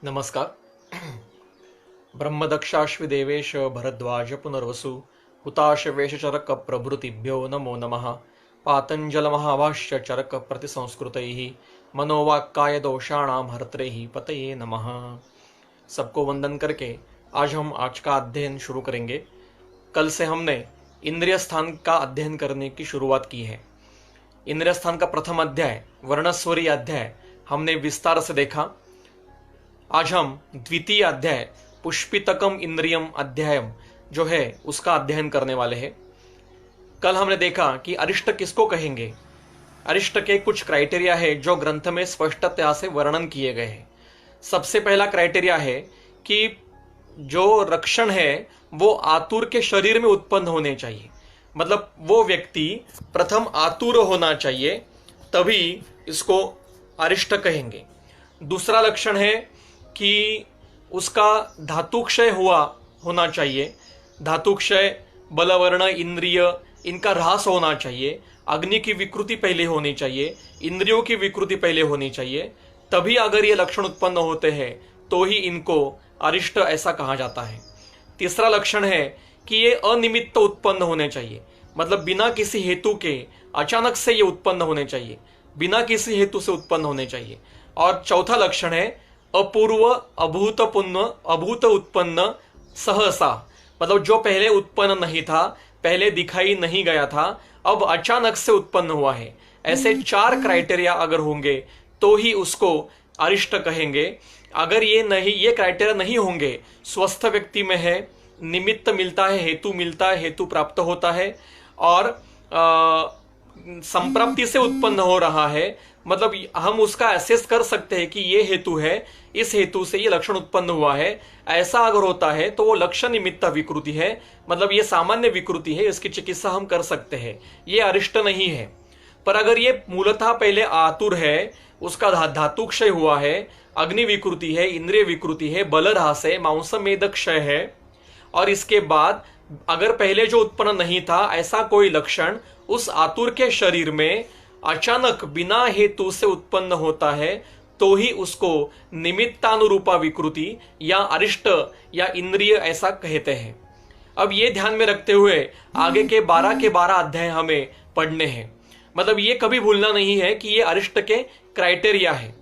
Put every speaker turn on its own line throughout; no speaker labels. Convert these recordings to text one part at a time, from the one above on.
नमस्कार। ब्रह्मदक्षाश्विदेवेश भरद्वाज पुनर्वसु हुताशवेशचरक प्रभृतिभ्यो नमो नमः। पातंजलमहाभाष्य चरक प्रतिसंस्कृतैः मनोवाक्काय दोषाणाम हर्त्रेः पतये नमः। सबको वंदन करके आज का अध्ययन शुरू करेंगे। कल से हमने इंद्रिय स्थान का अध्ययन करने की शुरुआत की है। इंद्रिय स्थान का प्रथम अध्याय वर्णस्वरी अध्याय हमने विस्तार से देखा। आज हम द्वितीय अध्याय पुष्पितकम इंद्रियम अध्यायम जो है उसका अध्ययन करने वाले हैं। कल हमने देखा कि अरिष्ट किसको कहेंगे। अरिष्ट के कुछ क्राइटेरिया है जो ग्रंथ में स्पष्टतया से वर्णन किए गए हैं। सबसे पहला क्राइटेरिया है कि जो रक्षण है वो आतुर के शरीर में उत्पन्न होने चाहिए, मतलब वो व्यक्ति प्रथम आतुर होना चाहिए, तभी इसको अरिष्ट कहेंगे। दूसरा लक्षण है कि उसका धातुक्षय होना चाहिए। धातुक्षय, बलवर्ण, इंद्रिय इनका ह्रास होना चाहिए। अग्नि की विकृति पहले होनी चाहिए, इंद्रियों की विकृति पहले होनी चाहिए, तभी अगर ये लक्षण उत्पन्न होते हैं तो ही इनको अरिष्ट ऐसा कहा जाता है। तीसरा लक्षण है कि ये अनिमित्त उत्पन्न होने चाहिए, मतलब बिना किसी हेतु के अचानक से ये उत्पन्न होने चाहिए, बिना किसी हेतु से उत्पन्न होने चाहिए। और चौथा लक्षण है अपूर्व अभूत उत्पन्न सहसा, मतलब जो पहले उत्पन्न नहीं था, पहले दिखाई नहीं गया था, अब अचानक से उत्पन्न हुआ है। ऐसे 4 क्राइटेरिया अगर होंगे तो ही उसको अरिष्ट कहेंगे। अगर ये क्राइटेरिया नहीं होंगे, स्वस्थ व्यक्ति में है, निमित्त मिलता है, हेतु मिलता है, हेतु प्राप्त होता है और संप्राप्ति से उत्पन्न हो रहा है, मतलब हम उसका एसेस कर सकते हैं कि ये हेतु है, इस हेतु से ये लक्षण उत्पन्न हुआ है, ऐसा अगर होता है तो वो लक्षण निमित्त विकृति है, मतलब ये सामान्य विकृति है, इसकी चिकित्सा हम कर सकते हैं, ये अरिष्ट नहीं है। पर अगर ये मूलतः पहले आतुर है, उसका धातुक्षय हुआ है, अग्नि विकृति है, इंद्रिय विकृति है, बलरहास है, मांसमेद क्षय है, और इसके बाद अगर पहले जो उत्पन्न नहीं था ऐसा कोई लक्षण उस आतुर के शरीर में अचानक बिना हेतु से उत्पन्न होता है, तो ही उसको निमित्तानुरूपा विकृति या अरिष्ट या इंद्रिय ऐसा कहते हैं। अब ये ध्यान में रखते हुए आगे के 12 अध्याय हमें पढ़ने हैं। मतलब ये कभी भूलना नहीं है कि ये अरिष्ट के क्राइटेरिया है।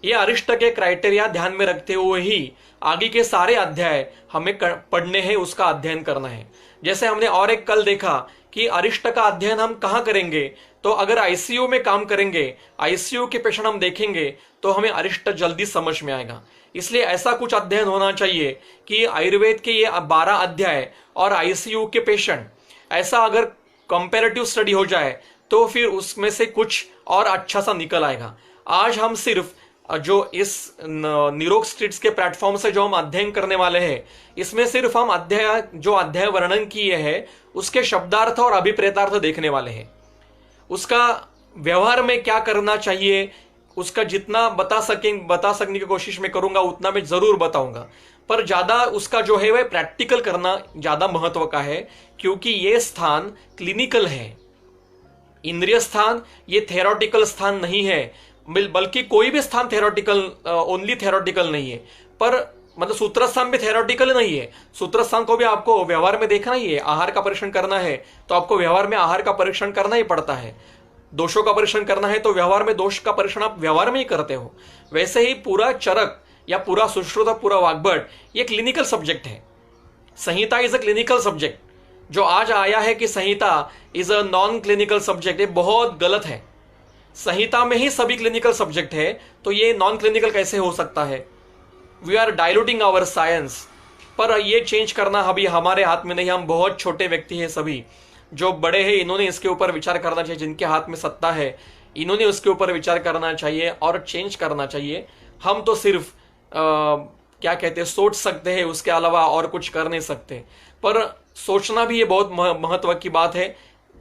ये अरिष्ट के क्राइटेरिया ध्यान में रखते हुए ही आगे के सारे अध्याय हमें पढ़ने हैं, उसका अध्ययन करना है। जैसे हमने और एक कल देखा कि अरिष्ट का अध्ययन हम कहाँ करेंगे, तो अगर आईसीयू में काम करेंगे, आईसीयू के पेशेंट हम देखेंगे तो हमें अरिष्ट जल्दी समझ में आएगा। इसलिए ऐसा कुछ अध्ययन होना चाहिए कि आयुर्वेद के ये 12 अध्याय और आईसीयू के पेशेंट ऐसा अगर कंपैरेटिव स्टडी हो जाए तो फिर उसमें से कुछ और अच्छा सा निकल आएगा। आज हम सिर्फ जो इस निरोग स्ट्रीट्स के प्लेटफॉर्म से जो हम अध्ययन करने वाले हैं, इसमें सिर्फ हम अध्याय वर्णन किए हैं उसके शब्दार्थ और अभिप्रेतार्थ देखने वाले हैं। उसका व्यवहार में क्या करना चाहिए, उसका जितना बता सकने की कोशिश में करूंगा उतना मैं जरूर बताऊंगा, पर ज्यादा उसका जो है वह प्रैक्टिकल करना ज्यादा महत्व का है, क्योंकि ये स्थान क्लिनिकल है। इंद्रिय स्थान ये थेरोटिकल स्थान नहीं है, बल्कि कोई भी स्थान थेरोटिकल ओनली थेरोटिकल नहीं है, पर मतलब सूत्र स्थान भी थेरोटिकल नहीं है। सूत्र स्थान को भी आपको व्यवहार में देखना ही है। आहार का परीक्षण करना है तो आपको व्यवहार में आहार का परीक्षण करना ही पड़ता है। दोषों का परीक्षण करना है तो व्यवहार में दोष का परीक्षण आप व्यवहार में ही करते हो। वैसे ही पूरा चरक या पूरा सुश्रुत, पूरा वाग्भट ये क्लिनिकल सब्जेक्ट है। Samhita is a clinical subject. जो आज आया है कि Samhita is a non clinical subject, ये बहुत गलत है। संहिता में ही सभी क्लिनिकल सब्जेक्ट है, तो ये नॉन क्लिनिकल कैसे हो सकता है। वी आर डायलूटिंग आवर साइंस, पर ये चेंज करना अभी हमारे हाथ में नहीं। हम बहुत छोटे व्यक्ति हैं, सभी जो बड़े हैं इन्होंने इसके ऊपर विचार करना चाहिए। जिनके हाथ में सत्ता है इन्होंने उसके ऊपर विचार करना चाहिए और चेंज करना चाहिए। हम तो सिर्फ क्या कहते हैं, सोच सकते हैं, उसके अलावा और कुछ कर नहीं सकते। पर सोचना भी ये बहुत महत्व की बात है।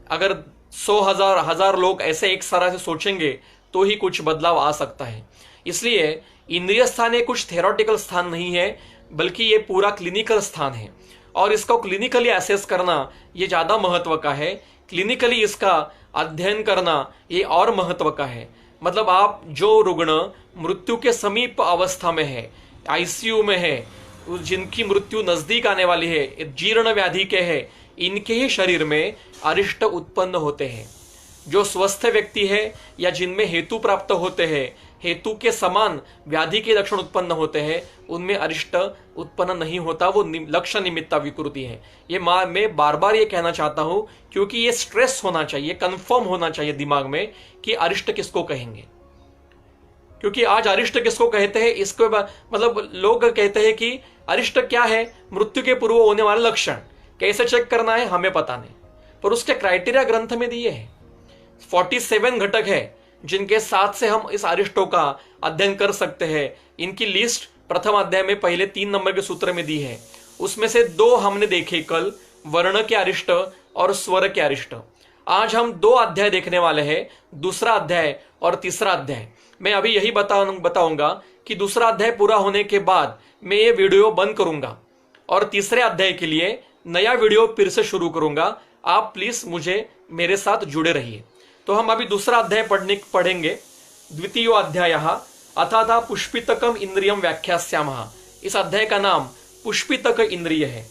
अगर 100,000 लोग ऐसे एक तरह से सोचेंगे तो ही कुछ बदलाव आ सकता है। इसलिए इंद्रिय स्थान ये कुछ थेरोटिकल स्थान नहीं है, बल्कि ये पूरा क्लिनिकल स्थान है, और इसको क्लिनिकली एसेस करना ये ज्यादा महत्व का है। क्लिनिकली इसका अध्ययन करना ये और महत्व का है। मतलब आप जो रुग्ण मृत्यु के समीप अवस्था में है, आईसीयू में है, जिनकी मृत्यु नजदीक आने वाली है, जीर्ण व्याधि के है, इनके ही शरीर में अरिष्ट उत्पन्न होते हैं। जो स्वस्थ व्यक्ति है या जिनमें हेतु प्राप्त होते हैं, हेतु के समान व्याधि के लक्षण उत्पन्न होते हैं, उनमें अरिष्ट उत्पन्न नहीं होता, वो लक्षण निमित्ता विकृति है। ये मैं बार बार ये कहना चाहता हूं क्योंकि ये स्ट्रेस होना चाहिए, कंफर्म होना चाहिए दिमाग में कि अरिष्ट किसको कहेंगे। क्योंकि आज अरिष्ट किसको कहते हैं, इसको मतलब लोग कहते हैं कि अरिष्ट क्या है, मृत्यु के पूर्व होने वाला लक्षण। कैसे चेक करना है हमें पता नहीं, पर उसके क्राइटेरिया ग्रंथ में दिए हैं। 47 घटक है जिनके साथ से हम इस अरिष्टों का अध्ययन कर सकते हैं। इनकी लिस्ट प्रथम अध्याय में पहले 3 नंबर के सूत्र में दी है। उसमें से 2 हमने देखे कल, वर्ण के अरिष्ट और स्वर के अरिष्ट। आज हम 2 अध्याय देखने वाले हैं, दूसरा अध्याय और तीसरा अध्याय। मैं अभी यही बताऊंगा कि दूसरा अध्याय पूरा होने के बाद मैं ये वीडियो बंद करूंगा और तीसरे अध्याय के लिए नया वीडियो फिर से शुरू करूंगा। आप प्लीज मुझे मेरे साथ जुड़े रहिए। तो हम अभी दूसरा अध्याय पढ़ेंगे। द्वितीयो अध्याय अथा पुष्पितकम इंद्रियम व्याख्यास्यामः। इस अध्याय का नाम पुष्पितक इंद्रिय है।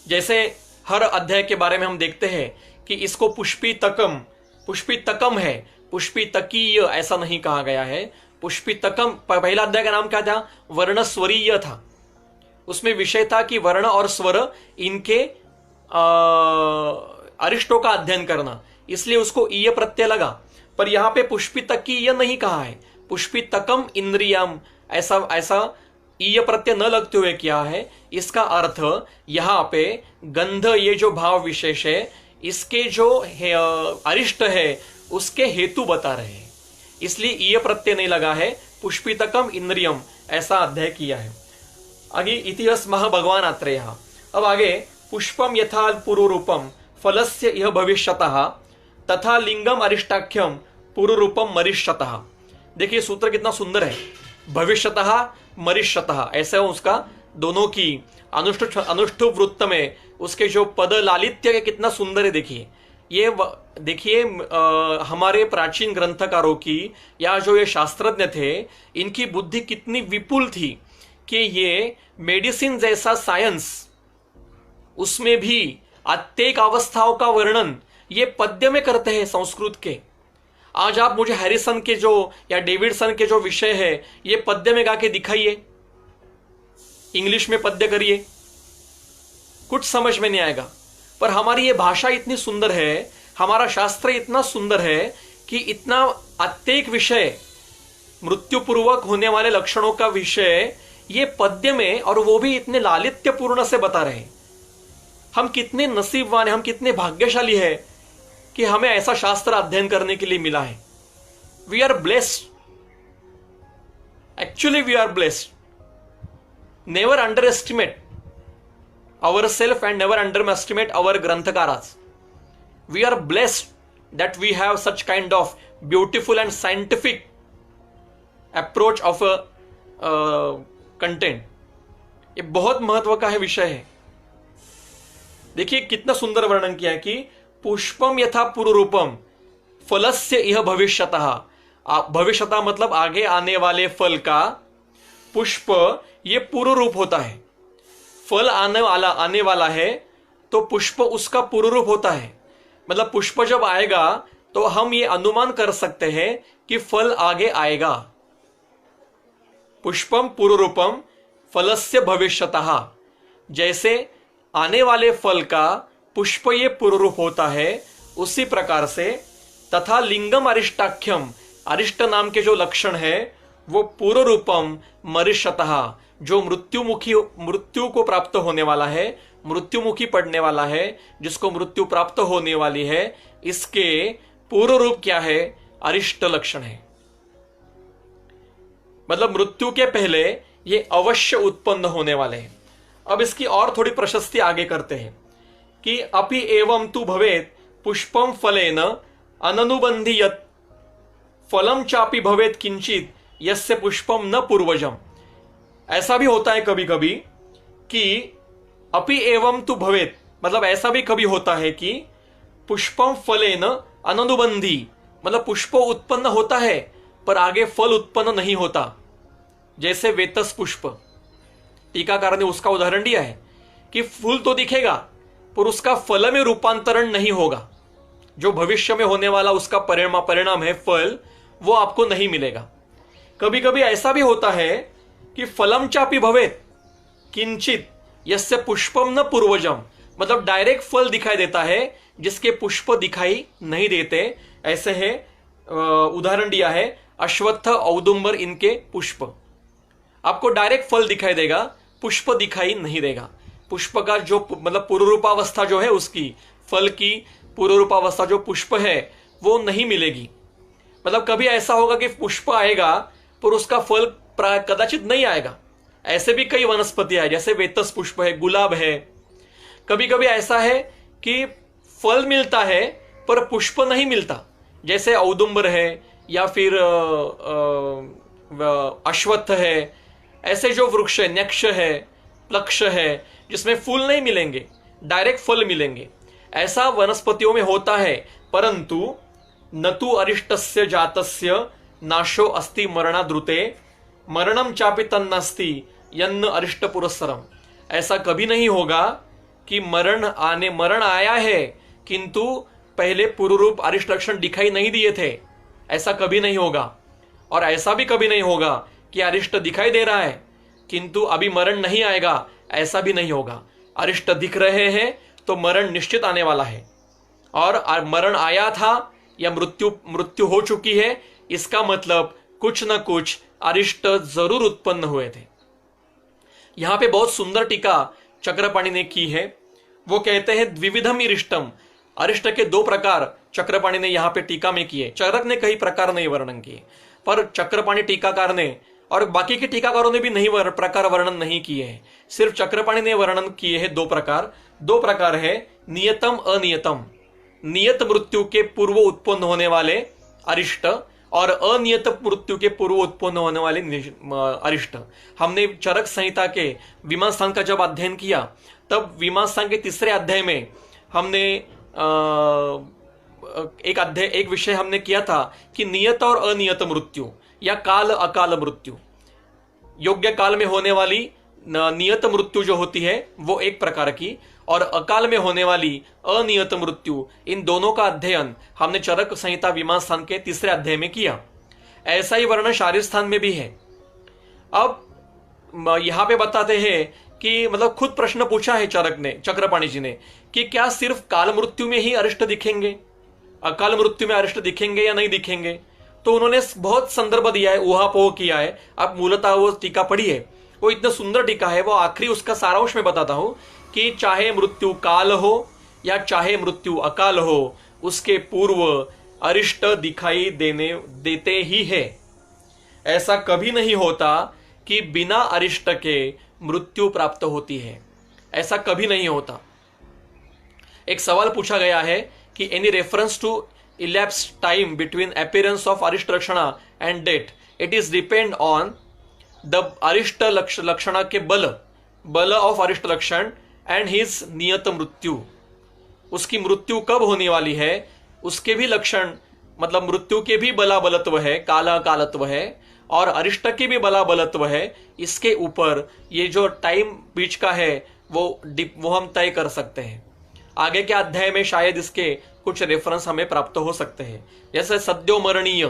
जैसे हर अध्याय के बारे में हम देखते हैं कि इसको पुष्पितकम है, पुष्पितकीय ऐसा नहीं कहा गया है। पुष्पितकम, पहला अध्याय का नाम क्या था, वर्ण स्वरीय था। उसमें विषय था कि वर्ण और स्वर इनके अरिष्टों का अध्ययन करना, इसलिए उसको ईय प्रत्यय लगा। पर यहां पे पुष्पितकीय नहीं कहा है, पुष्पितकम इंद्रियम ऐसा ईय प्रत्यय न लगते हुए किया है। इसका अर्थ यहां पे गंध, ये जो भाव विशेष है, इसके जो अरिष्ट है उसके हेतु बता रहे हैं, इसलिए ईय प्रत्यय नहीं लगा है, पुष्पितकम इंद्रियम ऐसा अध्याय किया है। आगे इतिहास मह भगवान आत्रेय। अब आगे पुष्पम यथा पूर्वरूपम फलस्य इह भविष्यतः तथा लिंगम अरिष्टाख्यम पूर्वरूपम मरिष्यतः। देखिए सूत्र कितना सुंदर है, भविष्यतः मरिष्यतः, ऐसे उसका दोनों की अनुष्ठुप वृत्त में उसके जो पद लालित्य के कितना सुंदर है। देखिए हमारे प्राचीन ग्रंथकारों की या जो ये शास्त्रज्ञ थे, इनकी बुद्धि कितनी विपुल थी कि ये मेडिसिन जैसा साइंस, उसमें भी अत्येक अवस्थाओं का वर्णन ये पद्य में करते हैं संस्कृत के। आज आप मुझे हैरिसन के जो या डेविडसन के जो विषय है ये पद्य में गा के दिखाइए, इंग्लिश में पद्य करिए, कुछ समझ में नहीं आएगा। पर हमारी ये भाषा इतनी सुंदर है, हमारा शास्त्र इतना सुंदर है कि इतना अत्येक विषय, मृत्युपूर्वक होने वाले लक्षणों का विषय ये पद्य में, और वो भी इतने लालित्यपूर्ण से बता रहे हैं। हम कितने नसीबवान हैं, हम कितने भाग्यशाली हैं कि हमें ऐसा शास्त्र अध्ययन करने के लिए मिला है। We are blessed, actually we are blessed. Never underestimate our self and never underestimate our ग्रंथकारास। We are blessed that we have such kind of beautiful and scientific approach of content. ये बहुत महत्व का है विषय है। देखिए कितना सुंदर वर्णन किया है कि पुष्पम यथा पूर्वरूपम फलस्य इह भविष्यतः। भविष्यतः मतलब आगे आने वाले फल का, पुष्प ये पूर्व रूप होता है। फल आने वाला है तो पुष्प उसका पूर्व रूप होता है। मतलब पुष्प जब आएगा तो हम ये अनुमान कर सकते हैं कि फल आगे आएगा। पुष्पम पूर्व रूपम फलस्य भविष्यतः, जैसे आने वाले फल का पुष्प ये पूर्व रूप होता है, उसी प्रकार से तथा लिंगम अरिष्टाख्यम, अरिष्ट नाम के जो लक्षण है वो पूर्व रूपम मरिष्यतः, जो मृत्यु को प्राप्त होने वाला है, मृत्युमुखी पड़ने वाला है, जिसको मृत्यु प्राप्त होने वाली है, इसके पूर्व रूप क्या है, अरिष्ट लक्षण है। मतलब मृत्यु के पहले ये अवश्य उत्पन्न होने वाले हैं। अब इसकी और थोड़ी प्रशस्ति आगे करते हैं कि अपि एवं तु भवेत पुष्पम फलेन अननुबंधी यत् फलम चापि भवेत किंचित यस्य पुष्पम न पूर्वजम। ऐसा भी होता है कभी कभी कि अपि एवं तु भवेत, मतलब ऐसा भी कभी होता है कि पुष्पम फलेन अननुबंधी, मतलब पुष्प उत्पन्न होता है पर आगे फल उत्पन्न नहीं होता। जैसे वेतस पुष्प, टीकाकार ने उसका उदाहरण दिया है कि फूल तो दिखेगा पर उसका फल में रूपांतरण नहीं होगा। जो भविष्य में होने वाला उसका परिणाम है, फल, वो आपको नहीं मिलेगा। कभी कभी ऐसा भी होता है कि फलम चापि भवेत किंचित यस्य पुष्पम न पूर्वजम, मतलब डायरेक्ट फल दिखाई देता है जिसके पुष्प दिखाई नहीं देते। ऐसे है उदाहरण दिया है अश्वत्थ, औदुंबर, इनके पुष्प। आपको डायरेक्ट फल दिखाई देगा, पुष्प दिखाई नहीं देगा। पुष्प का जो मतलब पूर्वरूपावस्था जो है, उसकी फल की पूर्वरूपावस्था जो पुष्प है वो नहीं मिलेगी। मतलब कभी ऐसा होगा कि पुष्प आएगा पर उसका फल कदाचित नहीं आएगा। ऐसे भी कई वनस्पतियां है, जैसे वेतस पुष्प है, गुलाब है। कभी कभी ऐसा है कि फल मिलता है पर पुष्प नहीं मिलता, जैसे औदुंबर है या फिर अश्वत्थ है। ऐसे जो वृक्ष है, नक्ष है, प्लक्ष है, जिसमें फूल नहीं मिलेंगे, डायरेक्ट फल मिलेंगे, ऐसा वनस्पतियों में होता है। परंतु न तु अरिष्टस्य जातस्य नाशो अस्ति मरणाद्रुते मरणम चापि तन्नास्ति यन्न अरिष्ट पुरस्सरम। ऐसा कभी नहीं होगा कि मरण आया है किंतु पहले पूर्वरूप अरिष्ट लक्षण दिखाई नहीं दिए थे, ऐसा कभी नहीं होगा। और ऐसा भी कभी नहीं होगा कि अरिष्ट दिखाई दे रहा है किंतु अभी मरण नहीं आएगा, ऐसा भी नहीं होगा। अरिष्ट दिख रहे हैं तो मरण निश्चित आने वाला है, और मरण आया था या मृत्यु हो चुकी है, इसका मतलब कुछ न कुछ अरिष्ट जरूर उत्पन्न हुए थे। यहां पे बहुत सुंदर टीका चक्रपाणि ने की है। वो कहते हैं द्विविधम इरिष्टम, अरिष्ट के दो प्रकार चक्रपाणि ने यहां पे टीका में किए। चरक ने कई प्रकार नहीं वर्णन किए, पर चक्रपाणि टीकाकार ने और बाकी के टीकाकारों ने भी नहीं प्रकार वर्णन नहीं किए हैं। सिर्फ चक्रपाणि ने वर्णन किए हैं दो प्रकार है नियतम अनियतम। नियत मृत्यु के पूर्व उत्पन्न होने वाले अरिष्ट और अनियत मृत्यु के पूर्व उत्पन्न होने वाले अरिष्ट। हमने चरक संहिता के मीमांसा का जब अध्ययन किया तब मीमांसा के तीसरे अध्याय में हमने एक विषय हमने किया था कि नियत और अनियत मृत्यु या काल अकाल मृत्यु। योग्य काल में होने वाली नियत मृत्यु जो होती है वो एक प्रकार की, और अकाल में होने वाली अनियत मृत्यु, इन दोनों का अध्ययन हमने चरक संहिता मीमांसा के तीसरे अध्याय में किया। ऐसा ही वर्णन शारीर स्थान में भी है। अब यहां पे बताते हैं कि मतलब खुद प्रश्न पूछा है चक्रपाणि जी ने कि क्या सिर्फ काल मृत्यु में ही अरिष्ट दिखेंगे, अकाल मृत्यु में अरिष्ट दिखेंगे या नहीं दिखेंगे। तो उन्होंने बहुत संदर्भ दिया है, ऊहापोह किया है। आप मूलतः वो टीका पढ़िए, वो इतना सुंदर टीका है। वो आखिरी उसका सारांश में बताता हूं कि चाहे मृत्यु काल हो या चाहे मृत्यु अकाल हो, उसके पूर्व अरिष्ट दिखाई देते ही है। ऐसा कभी नहीं होता कि बिना अरिष्ट के मृत्यु प्राप्त होती है, ऐसा कभी नहीं होता। एक सवाल पूछा गया है कि any reference to elapsed time between appearance of अरिष्ट लक्षणा and death, it is depend on the अरिष्ट लक्षणा के बल ऑफ अरिष्ट लक्षण एंड हिज नियत मृत्यु। उसकी मृत्यु कब होने वाली है, उसके भी लक्षण, मतलब मृत्यु के भी बलाबलत्व है, काला कालत्व है, और अरिष्ट के भी बलाबलत्व है। इसके ऊपर ये जो टाइम बीच का है वो हम तय कर सकते हैं। आगे के अध्याय में शायद इसके कुछ रेफरेंस हमें प्राप्त हो सकते हैं। जैसे सद्योमरणीय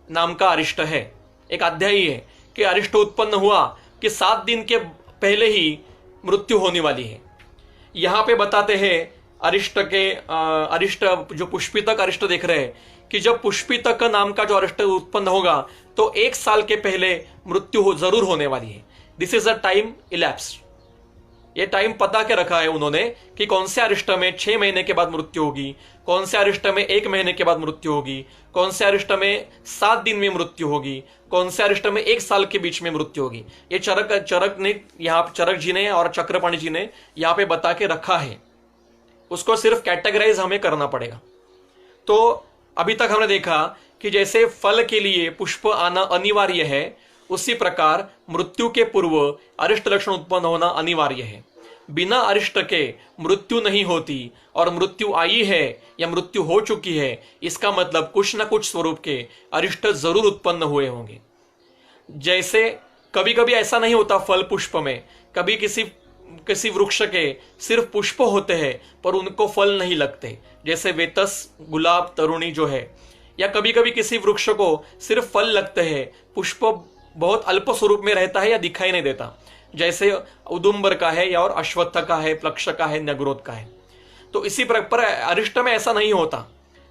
नाम का अरिष्ट है, एक अध्याय है कि अरिष्ट उत्पन्न हुआ कि 7 दिन के पहले ही मृत्यु होने वाली है। यहां पे बताते हैं अरिष्ट जो पुष्पितक अरिष्ट देख रहे हैं कि जब पुष्पितक नाम का जो अरिष्ट उत्पन्न होगा तो 1 साल के पहले मृत्यु जरूर होने वाली है। This is a time elapsed. ये टाइम पता के रखा है उन्होंने कि कौन से अरिष्ट में 6 महीने के बाद मृत्यु होगी, कौन से अरिष्ट में 1 महीने के बाद मृत्यु होगी, कौन से अरिष्ट में 7 दिन में मृत्यु होगी, कौन से अरिष्ट में 1 साल के बीच में मृत्यु होगी। ये चरक जी ने और चक्रपाणि जी ने यहाँ पे बता के रखा है। उसको सिर्फ कैटेगराइज हमें करना पड़ेगा। तो अभी तक हमने देखा कि जैसे फल के लिए पुष्प आना अनिवार्य है, उसी प्रकार मृत्यु के पूर्व अरिष्ट लक्षण उत्पन्न होना अनिवार्य है। बिना अरिष्ट के मृत्यु नहीं होती, और मृत्यु आई है या मृत्यु हो चुकी है, इसका मतलब कुछ न कुछ स्वरूप के अरिष्ट जरूर उत्पन्न हुए होंगे। जैसे कभी कभी ऐसा नहीं होता फल पुष्प में, कभी किसी किसी वृक्ष के सिर्फ पुष्प होते हैं पर उनको फल नहीं लगते, जैसे वेतस गुलाब तरुणी जो है। या कभी कभी किसी वृक्ष को सिर्फ फल लगते हैं, पुष्प बहुत अल्प स्वरूप में रहता है या दिखाई नहीं देता, जैसे उदुम्बर का है या और अश्वत्थ का है, प्लक्ष का है, नगरोध का है। तो इसी प्रकार अरिष्ट में ऐसा नहीं होता।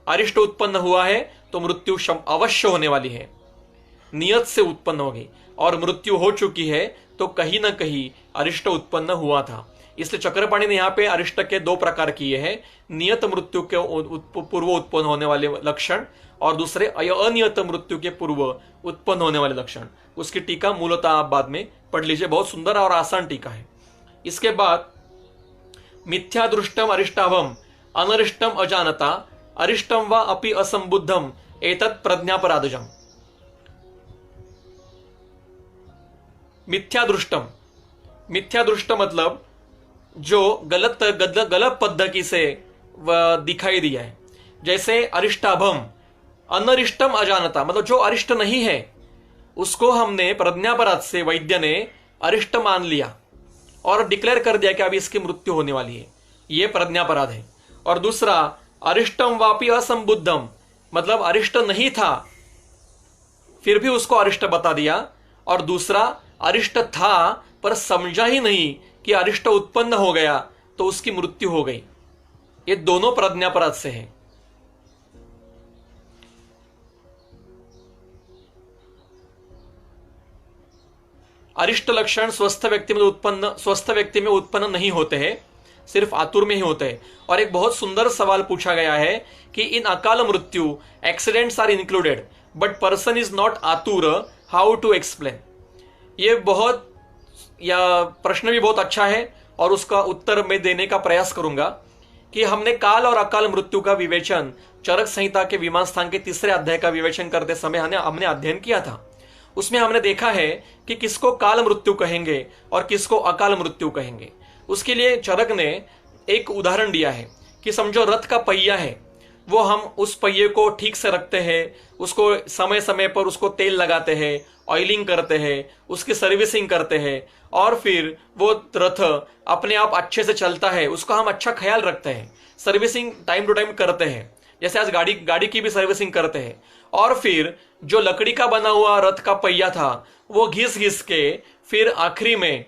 अरिष्ट उत्पन्न हुआ है तो मृत्यु अवश्य होने वाली है, नियत से उत्पन्न होगी, और मृत्यु हो चुकी है तो कहीं ना कहीं अरिष्ट उत्पन्न हुआ था। इसलिए चक्रपाणी ने यहाँ पे अरिष्ट के दो प्रकार किए हैं, नियत मृत्यु के पूर्व उत्पन्न होने वाले लक्षण और दूसरे अनियत मृत्यु के पूर्व उत्पन्न होने वाले लक्षण। उसकी टीका मूलतः आप बाद में पढ़ लीजिए, बहुत सुंदर और आसान टीका है। इसके बाद मिथ्या दृष्टम अरिष्टावम अनरिष्टम अजानता अरिष्टम वा अपि असंबुद्धम एतत् प्रज्ञापराधजम। मिथ्या दृष्ट मतलब जो गलत पद्धति से दिखाई दिया है, जैसे अरिष्टाभम अनरिष्टम अजानता, मतलब जो अरिष्ट नहीं है उसको हमने प्रज्ञापराध से वैद्य ने अरिष्ट मान लिया और डिक्लेयर कर दिया कि अभी इसकी मृत्यु होने वाली है, यह प्रज्ञापराध है। और दूसरा अरिष्टम वापि असंबुद्धम, मतलब अरिष्ट नहीं था फिर भी उसको अरिष्ट बता दिया, और दूसरा अरिष्ट था पर समझा ही नहीं कि अरिष्ट उत्पन्न हो गया तो उसकी मृत्यु हो गई। ये दोनों प्रज्ञापराध से है। अरिष्ट लक्षण स्वस्थ व्यक्ति में उत्पन्न नहीं होते हैं, सिर्फ आतुर में ही होते हैं। और एक बहुत सुंदर सवाल पूछा गया है कि इन अकाल मृत्यु accidents are included but person is not आतुर, हाउ टू एक्सप्लेन। ये बहुत या प्रश्न भी बहुत अच्छा है और उसका उत्तर मैं देने का प्रयास करूंगा कि हमने काल और अकाल मृत्यु का विवेचन चरक संहिता के विमान स्थान के 3 अध्याय का विवेचन करते समय हमने अध्ययन किया था। उसमें हमने देखा है कि किसको काल मृत्यु कहेंगे और किसको अकाल मृत्यु कहेंगे। उसके लिए चरक ने एक उदाहरण दिया है कि समझो रथ का पहिया है, वो हम उस पहिए को ठीक से रखते हैं, उसको समय समय पर उसको तेल लगाते हैं, ऑयलिंग करते हैं, उसकी सर्विसिंग करते हैं, और फिर वो रथ अपने आप अच्छे से चलता है, उसका हम अच्छा ख्याल रखते हैं, सर्विसिंग टाइम टू टाइम करते हैं, जैसे आज गाड़ी की भी सर्विसिंग करते हैं। और फिर जो लकड़ी का बना हुआ रथ का पहिया था वो घिस घिस के फिर आखिरी में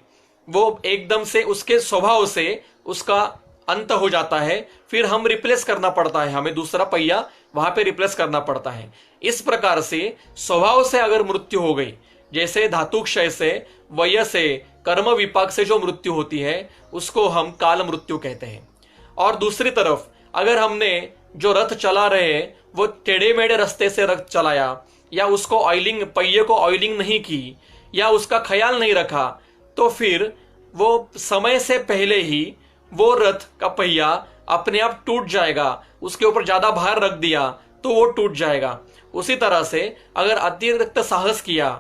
वो एकदम से उसके स्वभाव से उसका अंत हो जाता है, फिर हम रिप्लेस करना पड़ता है, हमें दूसरा पहिया वहां पे रिप्लेस करना पड़ता है। इस प्रकार से स्वभाव से अगर मृत्यु हो गई, जैसे धातु क्षय से, वय से, कर्म विपाक से जो मृत्यु होती है उसको हम काल मृत्यु कहते हैं। और दूसरी तरफ अगर हमने जो रथ चला रहे वो टेढ़े मेढ़े रास्ते से रथ चलाया, या उसको ऑयलिंग, पहिए को ऑयलिंग नहीं की, या उसका ख्याल नहीं रखा, तो फिर वो समय से पहले ही वो रथ का पहिया अपने आप टूट जाएगा। उसके ऊपर ज्यादा भार रख दिया तो वो टूट जाएगा। उसी तरह से अगर अतिरिक्त साहस किया,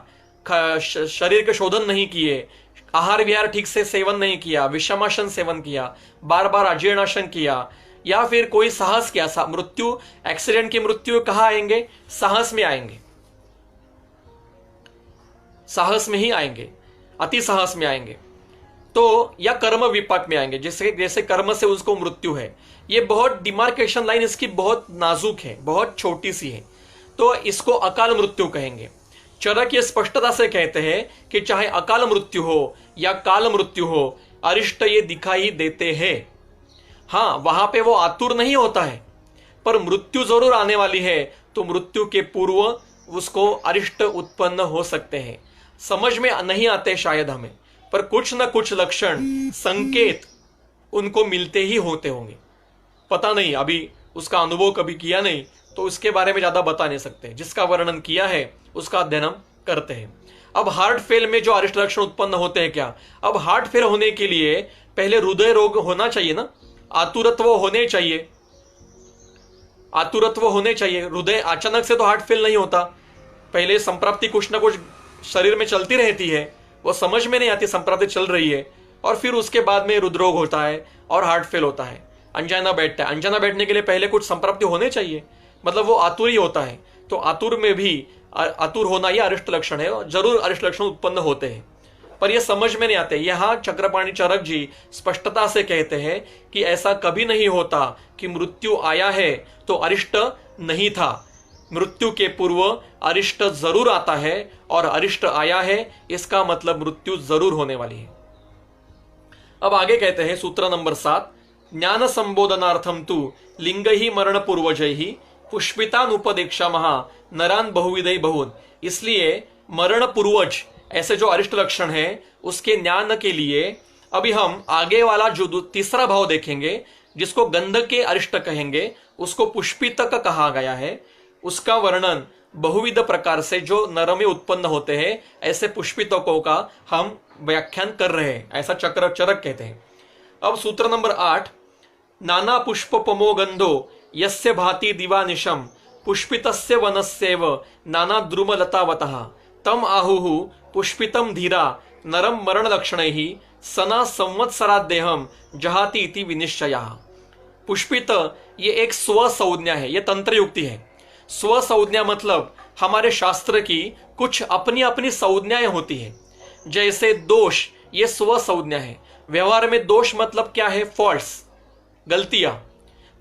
शरीर के शोधन नहीं किए, आहार विहार ठीक से सेवन नहीं किया, विषमासन सेवन किया, बार बार अजीर्णासन किया, या फिर कोई साहस किया, मृत्यु, एक्सीडेंट की मृत्यु कहाँ आएंगे? साहस में आएंगे, साहस में ही आएंगे, अति साहस में आएंगे, तो या कर्म विपाक में आएंगे, जैसे कर्म से उसको मृत्यु है। ये बहुत डिमार्केशन लाइन इसकी बहुत नाजुक है, बहुत छोटी सी है, तो इसको अकाल मृत्यु कहेंगे। चरक ये स्पष्टता से कहते हैं कि चाहे अकाल मृत्यु हो या काल मृत्यु हो, अरिष्ट ये दिखाई देते हैं। हाँ, वहां पे वो आतुर नहीं होता है, पर मृत्यु जरूर आने वाली है, तो मृत्यु के पूर्व उसको अरिष्ट उत्पन्न हो सकते हैं। समझ में नहीं आते शायद हमें, पर कुछ न कुछ लक्षण, संकेत उनको मिलते ही होते होंगे। पता नहीं, अभी उसका अनुभव कभी किया नहीं तो उसके बारे में ज्यादा बता नहीं सकते। जिसका वर्णन किया है उसका अध्ययन हम करते हैं। अब हार्ट फेल में जो अरिष्ट लक्षण उत्पन्न होते हैं क्या? अब हार्ट फेल होने के लिए पहले हृदय रोग होना चाहिए ना, आतुरत्व होने चाहिए, आतुरत्व होने चाहिए। हृदय अचानक से तो हार्ट फेल नहीं होता, पहले संप्राप्ति कुछ ना कुछ शरीर में चलती रहती है, वो समझ में नहीं आती संप्राप्ति चल रही है, और फिर उसके बाद में हृदरोग होता है और हार्ट फेल होता है, अंजाना बैठता है। अंजाना बैठने के लिए पहले कुछ संप्राप्ति होने चाहिए, मतलब वो आतुर ही होता है। तो आतुर में भी आतुर होना ये अरिष्ट लक्षण है, और जरूर अरिष्ट लक्षण उत्पन्न होते हैं, पर ये समझ में नहीं आते। यहां चक्रपाणी चरक जी स्पष्टता से कहते हैं कि ऐसा कभी नहीं होता कि मृत्यु आया है तो अरिष्ट नहीं था। मृत्यु के पूर्व अरिष्ट जरूर आता है, और अरिष्ट आया है इसका मतलब मृत्यु जरूर होने वाली है। अब आगे कहते हैं सूत्र नंबर 7, ज्ञान संबोधनार्थम तु लिंग ही मरण पूर्वजय ही पुष्पितानुपदेक्षा महा नरान बहुविधय बहुन। इसलिए मरण पूर्वज ऐसे जो अरिष्ट लक्षण है उसके ज्ञान के लिए अभी हम आगे वाला जो तीसरा भाव देखेंगे, जिसको गंध के अरिष्ट कहेंगे, उसको पुष्पितक कहा गया है। उसका वर्णन बहुविध प्रकार से जो नर में उत्पन्न होते हैं, ऐसे पुष्पितकों का हम व्याख्यान कर रहे हैं, ऐसा चरक कहते हैं। अब सूत्र नंबर 8, नाना पुष्पपमो गंधो यस्य भाति दिवानिशम पुष्पितस्य वनस्यैव नाना द्रुमलतावतः तम आहुः पुष्पितम धीरा नरम मरण लक्षणैः सना संवत्सरादेहम जहाति इति विनिश्चयः। पुष्पित ये एक स्व संज्ञा है, ये तंत्र युक्ति है। स्व संज्ञा मतलब हमारे शास्त्र की कुछ अपनी अपनी संज्ञाएं होती है। जैसे दोष, ये स्व संज्ञा है। व्यवहार में दोष मतलब क्या है? फॉल्ट्स, गलतियां।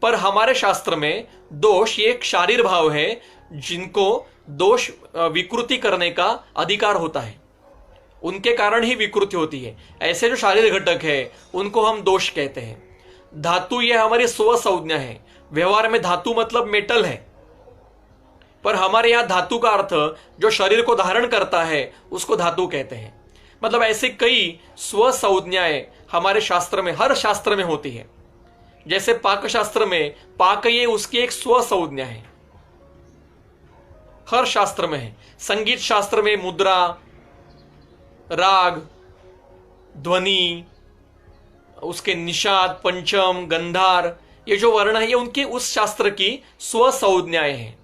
पर हमारे शास्त्र में दोष ये एक शारीर भाव है, जिनको दोष विकृति करने का अधिकार होता है, उनके कारण ही विकृति होती है। ऐसे जो शारीरिक घटक है उनको हम दोष कहते हैं। धातु ये हमारी स्व संज्ञा है। व्यवहार में धातु मतलब मेटल है, पर हमारे यहां धातु का अर्थ जो शरीर को धारण करता है उसको धातु कहते हैं। मतलब ऐसे कई स्व संज्ञाएं हमारे शास्त्र में, हर शास्त्र में होती है। जैसे पाक शास्त्र में पाक ये उसकी एक स्व संज्ञा है, हर शास्त्र में है। संगीत शास्त्र में मुद्रा, राग, ध्वनि, उसके निषाद, पंचम, गंधार, ये जो वर्ण है ये उनके उस शास्त्र की स्व संज्ञाएं हैं।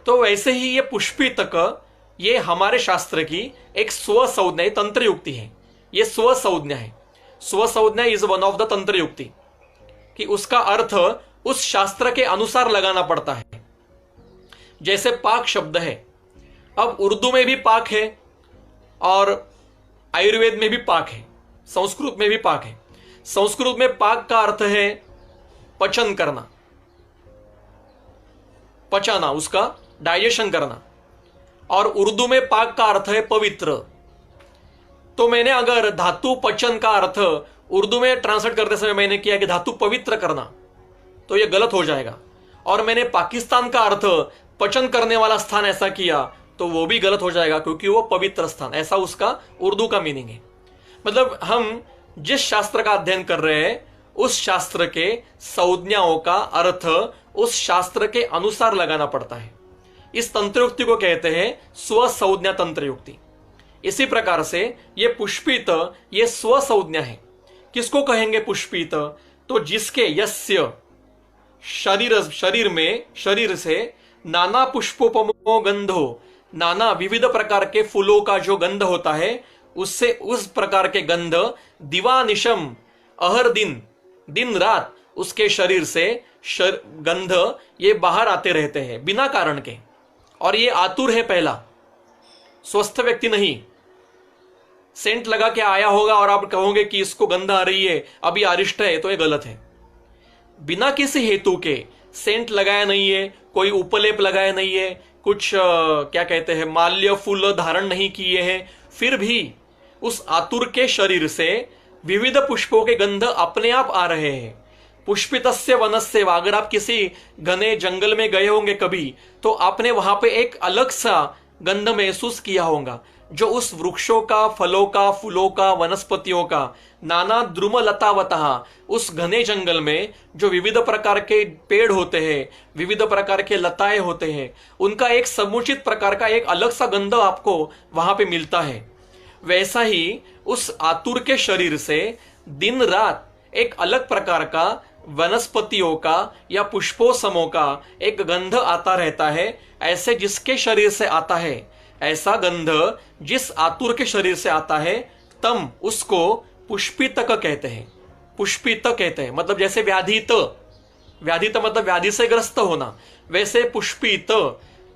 तो वैसे ही ये पुष्पितक ये हमारे शास्त्र की एक स्व संज्ञा, तंत्र युक्ति है। ये स्व संज्ञा है। स्व संज्ञा इज वन ऑफ द तंत्र युक्ति, कि उसका अर्थ उस शास्त्र के अनुसार लगाना पड़ता है। जैसे पाक शब्द है, अब उर्दू में भी पाक है और आयुर्वेद में भी पाक है, संस्कृत में भी पाक है। संस्कृत में पाक का अर्थ है पचन करना, पचाना, उसका डाइजेशन करना, और उर्दू में पाक का अर्थ है पवित्र। तो मैंने अगर धातु पचन का अर्थ उर्दू में ट्रांसलेट करते समय मैंने किया कि धातु पवित्र करना, तो यह गलत हो जाएगा। और मैंने पाकिस्तान का अर्थ पचन करने वाला स्थान ऐसा किया तो वो भी गलत हो जाएगा, क्योंकि वो पवित्र स्थान, ऐसा उसका उर्दू का मीनिंग है। मतलब हम जिस शास्त्र का अध्ययन कर रहे हैं उस शास्त्र के संज्ञाओं का अर्थ उस शास्त्र के अनुसार लगाना पड़ता है। इस तंत्र युक्ति को कहते हैं स्व संज्ञा तंत्र युक्ति। इसी प्रकार से ये पुष्पित ये स्व संज्ञा है। किसको कहेंगे पुष्पित? तो जिसके यस्य शरीर से नाना पुष्पोपमो गंधो, नाना विविध प्रकार के फूलों का जो गंध होता है उससे उस प्रकार के गंध दिवानिशम अहर दिन रात उसके शरीर से गंध ये बाहर आते रहते हैं बिना कारण के। और ये आतुर है, पहला स्वस्थ व्यक्ति नहीं। सेंट लगा के आया होगा और आप कहोगे कि इसको गंध आ रही है, अभी अरिष्ट है, तो ये गलत है। बिना किसी हेतु के सेंट लगाया नहीं है, कोई उपलेप लगाया नहीं है, कुछ क्या कहते हैं माल्य फूल धारण नहीं किए हैं, फिर भी उस आतुर के शरीर से विविध पुष्पों के गंध अपने आप आ रहे हैं। पुष्पितस्य वनस्य, अगर आप किसी घने जंगल में गए होंगे कभी, तो आपने वहां पे एक अलग सा गंध महसूस किया होगा, जो उस वृक्षों का, फलों का, फूलों का, वनस्पतियों का, नाना द्रुम लतावतः, उस घने जंगल में जो विविध प्रकार के पेड़ होते हैं, विविध प्रकार के लताएं होते हैं, उनका एक समुचित प्रकार का एक अलग सा गंध आपको वहां पे मिलता है। वैसा ही उस आतुर के शरीर से दिन रात एक अलग प्रकार का वनस्पतियों का या पुष्पों समूह का एक गंध आता रहता है। ऐसे जिसके शरीर से आता है ऐसा गंध जिस आतुर के शरीर से आता है, तम उसको पुष्पितक कहते हैं। पुष्पित कहते हैं मतलब जैसे व्याधित मतलब व्याधि से ग्रस्त होना, वैसे पुष्पित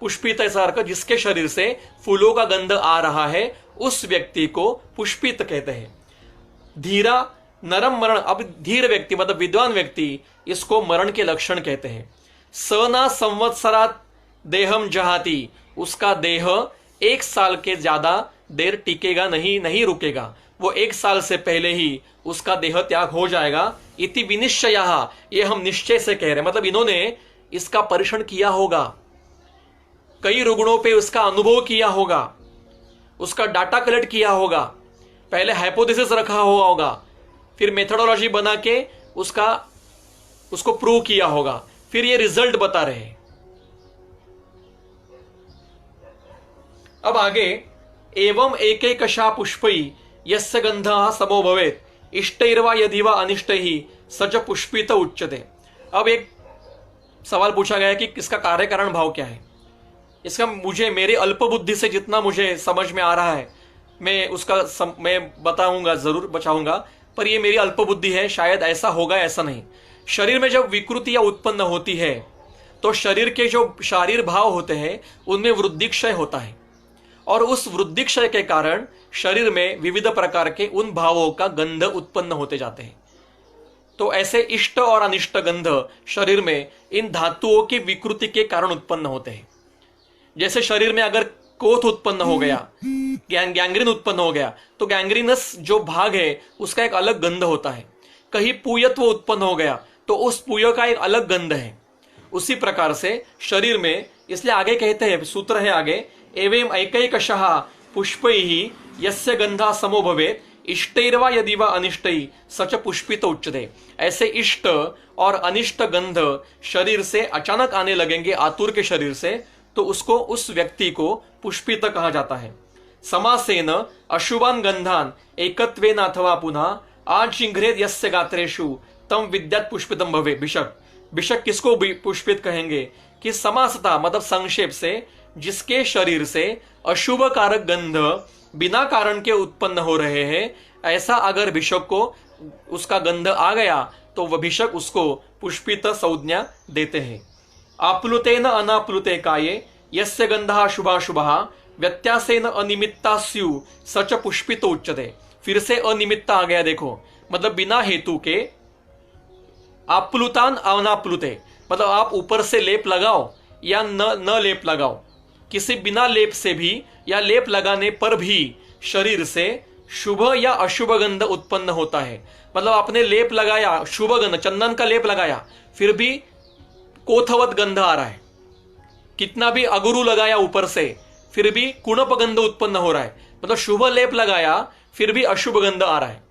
पुष्पित ऐसा अर्थ जिसके शरीर से फूलों का गंध आ रहा है उस व्यक्ति को पुष्पित कहते हैं। धीरा नरम मरण, अब धीर व्यक्ति मतलब विद्वान व्यक्ति, इसको मरण के लक्षण कहते हैं। सना संवत्सरात देहम जहाती, उसका देह 1 साल के ज्यादा देर टिकेगा नहीं रुकेगा, वो 1 साल से पहले ही उसका देह त्याग हो जाएगा। इति विनिश्चयः, ये हम निश्चय से कह रहे हैं, मतलब इन्होंने इसका परीक्षण किया होगा, कई रुग्णों पे उसका अनुभव किया होगा, उसका डाटा कलेक्ट किया होगा, पहले हाइपोथेसिस रखा हुआ होगा, फिर मेथोडोलॉजी बना के उसको प्रूव किया होगा, फिर ये रिजल्ट बता रहे हैं। अब आगे, एवं एकैकशा पुष्पै यस्य गंधः समो भवेत् इष्टैर्वा यदि वा अनिष्टैः स च पुष्पित उच्यते। अब एक सवाल पूछा गया कि इसका कार्य कारण भाव क्या है। इसका मुझे मेरे अल्प बुद्धि से जितना मुझे समझ में आ रहा है मैं बताऊंगा, जरूर बचाऊंगा, पर ये मेरी अल्प बुद्धि है, शायद ऐसा होगा ऐसा नहीं। शरीर में जब विकृतियां उत्पन्न होती है तो शरीर के जो शारीर भाव होते हैं उनमें वृद्धिक्षय होता है, और उस वृद्धिक्षय के कारण शरीर में विविध प्रकार के उन भावों का गंध उत्पन्न होते जाते हैं। तो ऐसे इष्ट और अनिष्ट गंध शरीर में इन धातुओं की विकृति के कारण उत्पन्न होते हैं। जैसे शरीर में अगर कोथ उत्पन्न हो गया, गैंग्रीन उत्पन्न हो गया, तो गैंग्रीनस जो भाग है उसका एक अलग गंध होता है। कहीं पुयत्व उत्पन्न हो गया तो उस पुय का एक अलग गंध है। उसी प्रकार से शरीर में, इसलिए आगे कहते हैं, सूत्र है आगे, एवं एकैकशः पुष्पैः यस्य गंधः समो भवेत् इष्टैर्वा यदि वा अनिष्टैः स च पुष्पित उच्यते। ऐसे इष्ट और अनिष्ट गंध शरीर से अचानक आने लगेंगे आतुर के शरीर से, तो उसको, उस व्यक्ति को पुष्पित कहा जाता है। समासेन अशुभान गंधान एकत्वेन अथवा पुनः आचिंघ्रेद यस्य गात्रेषु तम विद्यात् पुष्पितम भवे। बिशक किसको पुष्पित कहेंगे कि समासता मतलब संक्षेप से, जिसके शरीर से अशुभ कारक गंध बिना कारण के उत्पन्न हो रहे हैं, ऐसा अगर भिषक को उसका गंध आ गया तो वह भिषक उसको पुष्पित संज्ञा देते हैं। आप्लुतेन अनाप्लुते काये यस्य गंधः शुभाशुभः व्यत्यासेन अनिमित्ता स्यु स च पुष्पित उच्यते। फिर से अनिमित्ता आ गया, देखो, मतलब बिना हेतु के। आप्लुतान अनाप्लुते मतलब आप ऊपर से लेप लगाओ या न लेप लगाओ, किसी बिना लेप से भी या लेप लगाने पर भी शरीर से शुभ या अशुभ गंध उत्पन्न होता है। मतलब आपने लेप लगाया, शुभ गंध, चंदन का लेप लगाया, फिर भी कोथवत गंध आ रहा है। कितना भी अगुरु लगाया ऊपर से, फिर भी कुणप गंध उत्पन्न हो रहा है। मतलब शुभ लेप लगाया फिर भी अशुभ गंध आ रहा है,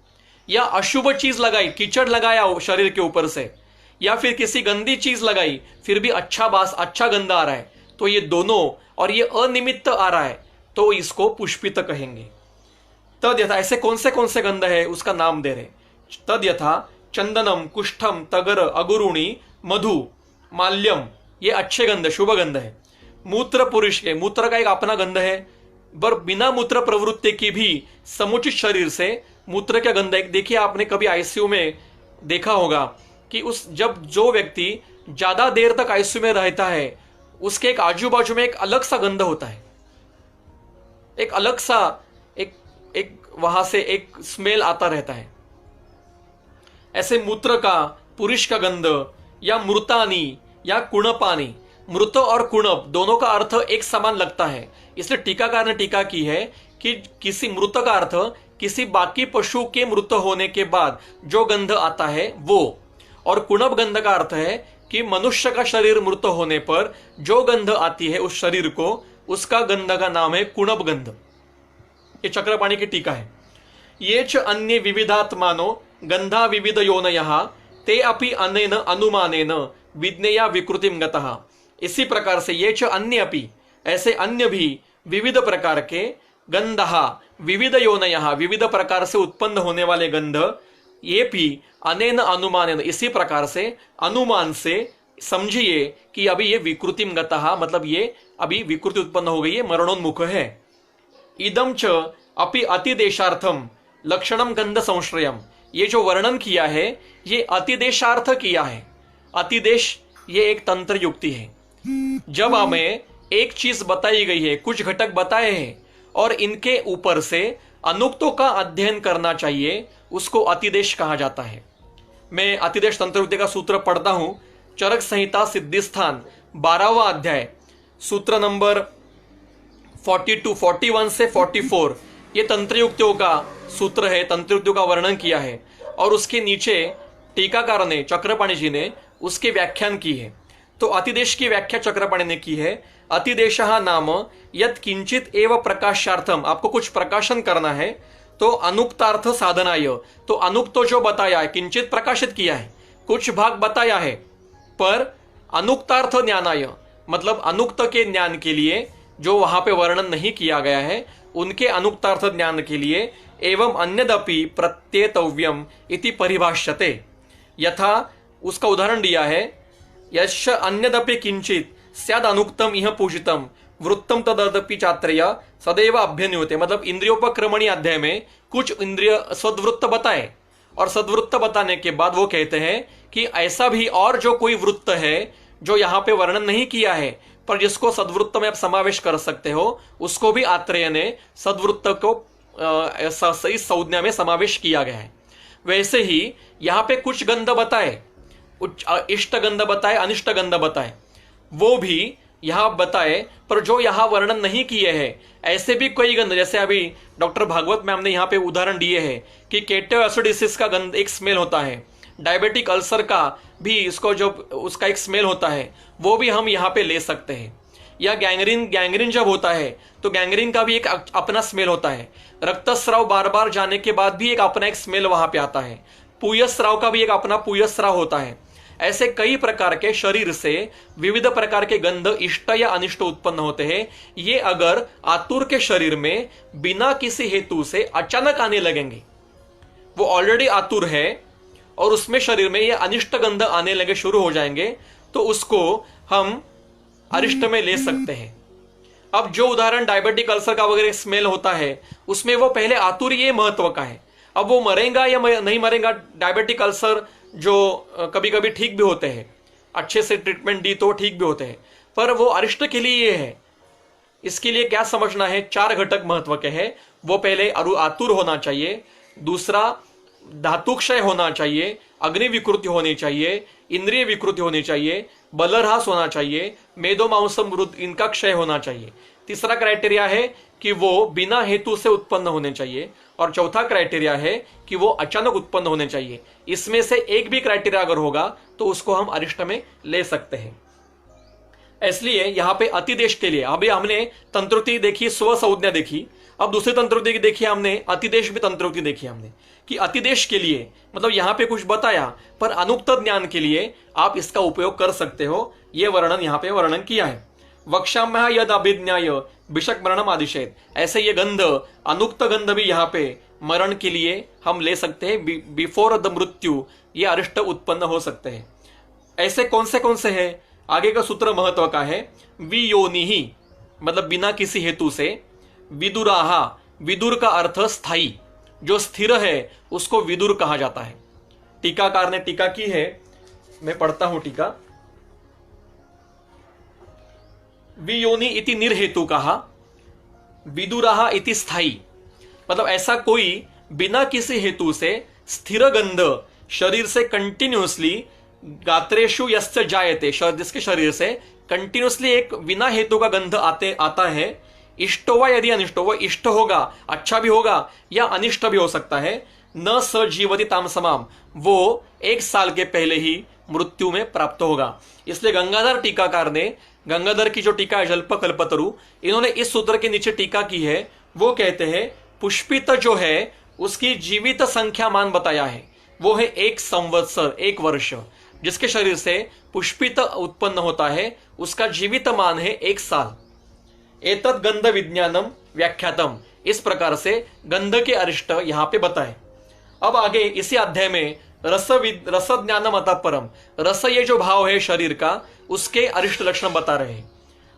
या अशुभ चीज लगाई, कीचड़ लगाया शरीर के ऊपर से, या फिर किसी गंदी चीज लगाई फिर भी अच्छा गंध आ रहा है, तो ये दोनों, और ये अनिमित्त आ रहा है, तो इसको पुष्पित कहेंगे। तद यथा, ऐसे कौन से गंध है उसका नाम दे रहे। तद यथा चंदनम, कुष्ठम, तगर, अगुरुणी, मधु, माल्यम, ये अच्छे गंध, शुभ गंध है। मूत्र, पुरुष के मूत्र का एक अपना गंध है, पर बिना मूत्र प्रवृत्ति की भी समुचित शरीर से मूत्र का गंध है। देखिए, आपने कभी आईसीयू में देखा होगा कि जब जो व्यक्ति ज्यादा देर तक आईसीयू में रहता है उसके एक आजू बाजू में एक अलग सा गंध होता है, एक अलग सा एक वहां से एक स्मेल आता रहता है। ऐसे मूत्र का, पुरुष का गंध, या मृतानी या कुणपानी, मृत और कुणप दोनों का अर्थ एक समान लगता है, इसलिए टीकाकार ने टीका की है कि किसी मृत का अर्थ किसी बाकी पशु के मृत होने के बाद जो गंध आता है वो, और कुणप गंध का अर्थ है कि मनुष्य का शरीर मृत होने पर जो गंध आती है उस शरीर को, उसका गंध का नाम है कुणप गंध। ये चक्रपाणी की टीका है। ये च अन्य विविधात्मानो गंधा विविध योनयः ते अपि अनेन अनुमानेन विज्ञेया विकृतिम गतः। इसी प्रकार से ये च अन्य अपि, ऐसे अन्य भी विविध प्रकार के गंधः विविध योनयः, विविध प्रकार से उत्पन्न होने वाले गंध, ये भी अनेन अनुमानेन, इसी प्रकार से अनुमान से समझिए कि अभी ये विकृतिम गतः, मतलब ये अभी विकृति उत्पन्न हो गई है, मरणोन्मुख है। इदम च अपि अतिदेशार्थम लक्षणम गंध संश्रयम, ये जो वर्णन किया है ये अतिदेशार्थ किया है। अतिदेश ये एक तंत्र युक्ति है। जब हमें एक चीज बताई गई है, कुछ घटक बताए हैं और इनके ऊपर से अनुक्तों का अध्ययन करना चाहिए, उसको अतिदेश कहा जाता है। मैं अतिदेश तंत्रवृत्ति का सूत्र पढ़ता हूं। चरक संहिता सिद्धिस्थान 12वां अध्याय सूत्र नंबर 42, 41 से 44 ये तंत्रयुक्तियों का सूत्र है, तंत्रयुक्तियों का वर्णन किया है और उसके नीचे टीकाकार ने, चक्रपाणी जी ने उसकी व्याख्यान की है। तो अतिदेश की व्याख्या चक्रपाणी ने की है। अतिदेशः नाम यत् किंचित एव प्रकाशार्थम, आपको कुछ प्रकाशन करना है तो अनुक्तार्थ साधनाय, तो अनुक्त तो जो बताया है, किंचित प्रकाशित किया है, कुछ भाग बताया है, पर अनुक्तार्थ ज्ञानाय मतलब अनुक्त के ज्ञान के लिए जो वहां पे वर्णन नहीं किया गया है, उनके अनुक्तार्थ ज्ञान के लिए एवं अन्यदपि प्रत्येतव्यम इति परिभाष्यते। यथा उसका उदाहरण दिया है, यश अन्यदपि किंचित स्याद अनुक्तम इह पूजितम वृत्तम तदपि चात्रेय सदैव अभ्यन्युते, मतलब इंद्रियोपक्रमणी अध्याय में कुछ इंद्रिय सद्वृत्त बताए और सद्वृत्त बताने के बाद वो कहते हैं कि ऐसा भी और जो कोई वृत्त है जो यहाँ पे वर्णन नहीं किया है पर जिसको सद्वृत्त में आप समावेश कर सकते हो, उसको भी आत्रेय ने सद्वृत्त को इस संज्ञा में समावेश किया गया है। वैसे ही यहाँ पे कुछ गंध बताए, इष्ट गंध बताए, अनिष्ट गंध बताए, वो भी यहां बताए, पर जो यहां वर्णन नहीं किए हैं ऐसे भी कई गंध, जैसे अभी डॉक्टर भागवत मैम ने यहां पे उदाहरण दिए हैं कि केटो एसिडिसिस का गंध एक स्मेल होता है, डायबिटिक अल्सर का भी इसको जो उसका एक स्मेल होता है वो भी हम यहाँ पे ले सकते हैं। या गैंग्रीन जब होता है तो गैंग्रीन का भी एक अपना स्मेल होता है। रक्तस्राव बार बार जाने के बाद भी एक अपना एक स्मेल वहां पे आता है। पूयस्राव का भी एक अपना पूयस्राव होता है। ऐसे कई प्रकार के शरीर से विविध प्रकार के गंध इष्ट या अनिष्ट उत्पन्न होते हैं। ये अगर आतुर के शरीर में बिना किसी हेतु से अचानक आने लगेंगे, वो ऑलरेडी आतुर है और उसमें शरीर में ये अनिष्ट गंध आने लगे शुरू हो जाएंगे, तो उसको हम अरिष्ट में ले सकते हैं। अब जो उदाहरण डायबिटिक अल्सर का वगैरह स्मेल होता है उसमें वो पहले आतुर ये महत्व का है। अब वो मरेगा या नहीं मरेगा, डायबिटिक अल्सर जो कभी कभी ठीक भी होते हैं, अच्छे से ट्रीटमेंट दी तो ठीक भी होते हैं, पर वो अरिष्ट के लिए ये है। इसके लिए क्या समझना है, 4 घटक महत्व के हैं। वो पहले आतुर होना चाहिए, दूसरा धातुक्षय होना चाहिए, अग्नि विकृति होनी चाहिए, इंद्रिय विकृति होनी चाहिए, बलरहास होना चाहिए, मेदो मांसम मृद इनका क्षय होना चाहिए। तीसरा क्राइटेरिया है कि वो बिना हेतु से उत्पन्न होने चाहिए और चौथा क्राइटेरिया है कि वो अचानक उत्पन्न होने चाहिए। इसमें से एक भी क्राइटेरिया अगर होगा तो उसको हम अरिष्ट में ले सकते हैं। इसलिए यहां पे अतिदेश के लिए अभी हमने तंत्रुक्ति देखी, स्व संज्ञा देखी, अब दूसरी तंत्रुक्ति देखी हमने, अतिदेश भी तंत्रुक्ति देखी हमने कि अतिदेश के लिए मतलब यहां पे कुछ बताया पर अनुक्त ज्ञान के लिए आप इसका उपयोग कर सकते हो। यह वर्णन यहां पे वर्णन किया है। वक्षाम्यः यद अभिज्ञाय विषक मरणम आदिशेत, ऐसे ये गंध अनुक्त गंध भी यहाँ पे मरण के लिए हम ले सकते हैं। बिफोर द मृत्यु ये अरिष्ट उत्पन्न हो सकते हैं। ऐसे कौन से हैं, आगे का सूत्र महत्व का है। वियोनि ही मतलब बिना किसी हेतु से, विदुराहा विदुर का अर्थ स्थाई, जो स्थिर है उसको विदुर कहा जाता है। टीकाकार ने टीका की है, मैं पढ़ता हूं टीका। वियोनि इति निर्हेतु कहा, विदुराहा इति स्थाई, मतलब ऐसा कोई बिना किसी हेतु से स्थिर गंध शरीर से कंटिन्यूअसली गात्रेशु यस्य जायते, जिसके शरीर से कंटिन्यूअसली एक बिना हेतु का गंध आता है। इष्ट होगा यदि अनिष्ट हो, इष्ट होगा अच्छा भी होगा या अनिष्ट भी हो सकता है। न स जीवति ताम समाम, वो 1 साल के पहले ही मृत्यु में प्राप्त होगा। इसलिए गंगाधर टीकाकार ने, गंगाधर की जो टीका है जल्प कल्पतरु, इन्होंने इस सूत्र के नीचे टीका की है। वो कहते हैं पुष्पित जो है उसकी जीवित संख्या मान बताया है, वो है 1 संवत्सर, 1 वर्ष। जिसके शरीर से पुष्पित उत्पन्न होता है उसका जीवित मान है 1 साल। एतत् गंध विज्ञानम व्याख्यातम, इस प्रकार से गंध के अरिष्ट यहां पे बताए। अब आगे इसी अध्याय में रस ज्ञानम अतः परम, रस ये जो भाव है शरीर का उसके अरिष्ट लक्षण बता रहे हैं।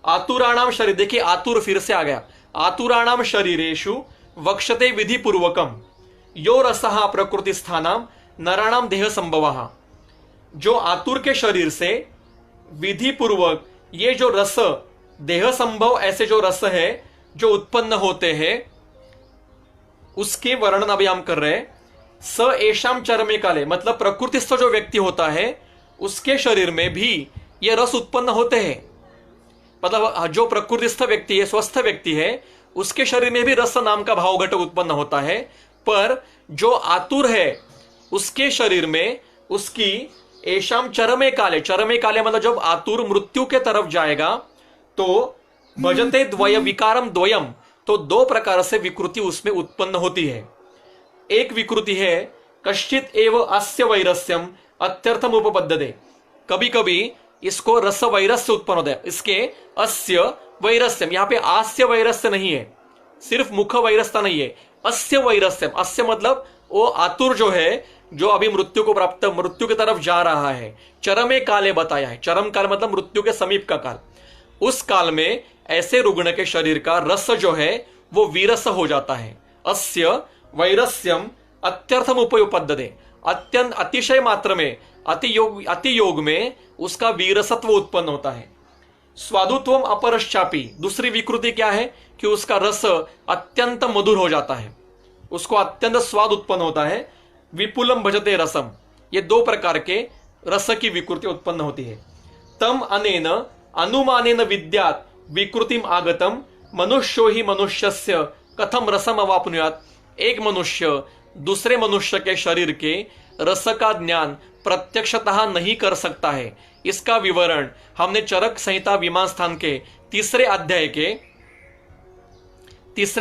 आतुराणाम शरीर, देखिए आतुर फिर से आ गया। आतुराणाम शरीरेषु वक्षते विधि पूर्वकम यो रसः प्रकृति स्थानाम नराणाम देह संभवः, जो आतुर के शरीर से विधि पूर्वक ये जो रस देह संभव ऐसे जो रस है जो उत्पन्न होते हैं उसके वर्णन अभी हम कर रहे हैं। स एशाम चरमे काले, मतलब प्रकृतिस्थ जो व्यक्ति होता है उसके शरीर में भी ये रस उत्पन्न होते हैं। मतलब जो प्रकृतिस्थ व्यक्ति है, स्वस्थ व्यक्ति है, उसके शरीर में भी रस नाम का भाव घटक उत्पन्न होता है। पर जो आतुर है उसके शरीर में उसकी एशाम चरमे काले, चरमे काले मतलब जब आतुर मृत्यु के तरफ जाएगा तो भजते द्वय विकारम द्वयम, तो दो प्रकार से विकृति उसमें उत्पन्न होती है। एक विकृति है कश्चित एव अस्य वैरस्यम अत्यर्थम उपपद्यते, कभी कभी इसको रस वैरस्य उत्पन्न होता है। इसके अस्य वैरस्यम, यहां पे आस्य वैरस्य नहीं है, सिर्फ मुख वैरस्ता नहीं है, अस्य वैरस्यम। अस्य मतलब वो आतुर जो है, जो अभी मृत्यु को प्राप्त, मृत्यु की तरफ जा रहा है। चरमे काले बताया है, चरम काल मतलब मृत्यु के समीप का काल। उस काल में ऐसे रुग्ण के शरीर का रस जो है वो वीरस हो जाता है। अस्य वैरस्यम अत्यर्थम उपयुपद्यते, अत्यंत अतिशय मात्र में, अति योग में उसका वीरसत्व उत्पन्न होता है। स्वादुत्वम अपरश्चापी, दूसरी विकृति क्या है कि उसका रस अत्यंत मधुर हो जाता है, उसको अत्यंत स्वाद उत्पन्न होता है। विपुलम भजते रसम, ये दो प्रकार के रस की विकृति उत्पन्न होती है। तम अनेन अनुमानेन विद्यात विकृतिम आगतम मनुष्यो ही मनुष्यस्य कथम रसम अवाप्नुयात, एक मनुष्य दूसरे मनुष्य के शरीर के रस का ज्ञान प्रत्यक्षतः नहीं कर सकता है। इसका विवरण हमने चरक संहिता विमान स्थान के तीसरे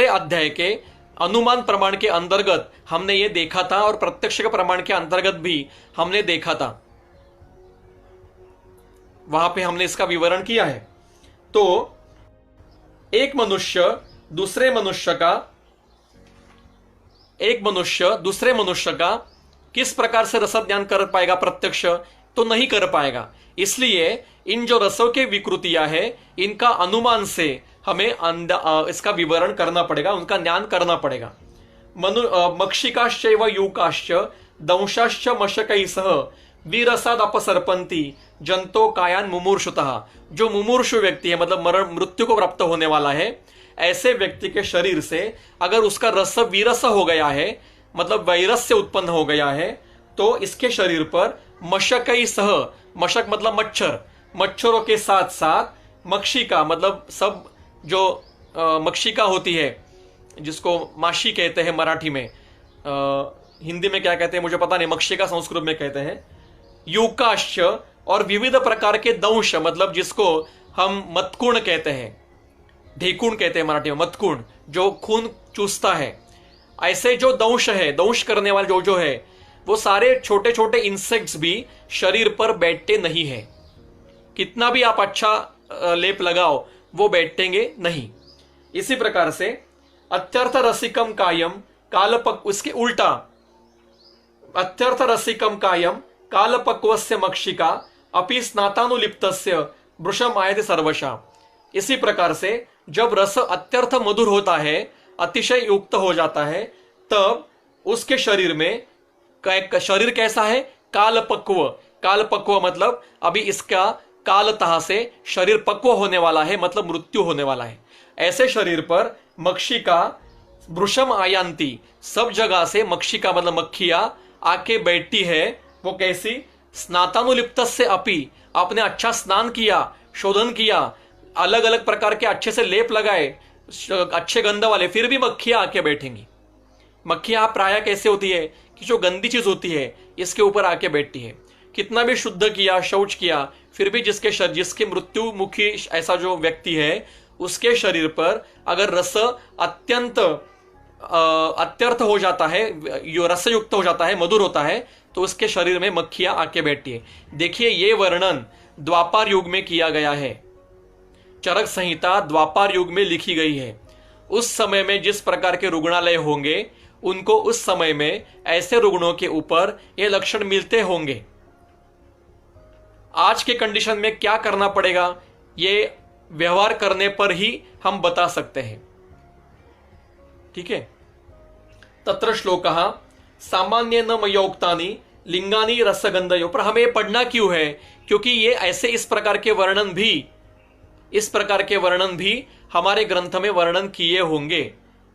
अध्याय के अनुमान प्रमाण के अंतर्गत हमने ये देखा था, और प्रत्यक्ष के प्रमाण के अंतर्गत भी हमने देखा था, वहां पे हमने इसका विवरण किया है। तो एक मनुष्य दूसरे मनुष्य का किस प्रकार से रस ज्ञान कर पाएगा? प्रत्यक्ष तो नहीं कर पाएगा। इसलिए इन जो रसों के विकृतियां है, इनका अनुमान से हमें इसका विवरण करना पड़ेगा, उनका ज्ञान करना पड़ेगा। मक्षिकाश्च व यूकाश्च दंशाश्च मशकै सह वीरसाद अपसर्पन्ति जंतो कायान मुमूर्षुतः, जो मुमूर्षु व्यक्ति है मतलब मृत्यु को प्राप्त होने वाला है, ऐसे व्यक्ति के शरीर से अगर उसका रस वीरस हो गया है, मतलब वायरस से उत्पन्न हो गया है, तो इसके शरीर पर मशकै सह, मशक मतलब मच्छर, मच्छरों के साथ साथ मक्षिका मतलब सब जो मक्षिका होती है, जिसको माशी कहते हैं मराठी में, हिंदी में क्या कहते हैं मुझे पता नहीं, मक्षिका संस्कृत में कहते हैं। यूकाश्च, और विविध प्रकार के दंश मतलब जिसको हम मतकुण कहते हैं, ढेकुण कहते हैं मराठी में, मतकुण जो खून चूसता है, ऐसे जो दंश है, दंश करने वाले जो है, वो सारे छोटे छोटे इंसेक्ट्स भी शरीर पर बैठते नहीं है। कितना भी आप अच्छा लेप लगाओ वो बैठेंगे नहीं। इसी प्रकार से अत्यर्थ रसिकम कायम कालपक, उसके उल्टा अत्यर्थ रसिकम कायम कालपक्वस्य मक्षिका अपि स्नातानुलिप्तस्य वृषम आयते सर्वशा। इसी प्रकार से जब रस अत्यर्थ मधुर होता है, अतिशय युक्त हो जाता है, तब उसके शरीर में शरीर कैसा है? कालपक्व। कालपक्व मतलब अभी इसका कालतः से शरीर पक्व होने वाला है, मतलब मृत्यु होने वाला है। ऐसे शरीर पर मक्षिका वृषम आयांती, सब जगह से मक्षिका मतलब मक्खियां आके बैठती है। वो कैसी? स्नातानुलिप्त से अपि, आपने अच्छा स्नान किया, शोधन किया, अलग अलग प्रकार के अच्छे से लेप लगाए, अच्छे गंध वाले, फिर भी मक्खियां आके बैठेंगी। मक्खियां प्राय कैसे होती है कि जो गंदी चीज होती है इसके ऊपर आके बैठती है। कितना भी शुद्ध किया, शौच किया, फिर भी जिसके मृत्यु मुखी ऐसा जो व्यक्ति है, उसके शरीर पर अगर रस अत्यर्थ हो जाता है, रसयुक्त हो जाता है, मधुर होता है, तो उसके शरीर में मक्खियां आके बैठती है। देखिए ये वर्णन द्वापर युग में किया गया है, चरक संहिता द्वापर युग में लिखी गई है। उस समय में जिस प्रकार के रुग्णालय होंगे, उनको उस समय में ऐसे रुग्णों के ऊपर ये लक्षण मिलते होंगे। आज के कंडीशन में क्या करना पड़ेगा, ये व्यवहार करने पर ही हम बता सकते हैं। ठीक है। तत्र श्लोकः सामान्य न मयोक्तानि लिंगानी रसगंधयो, पर हमें पढ़ना क्यों है? क्योंकि ये ऐसे इस प्रकार के वर्णन भी इस प्रकार के वर्णन भी हमारे ग्रंथ में वर्णन किए होंगे।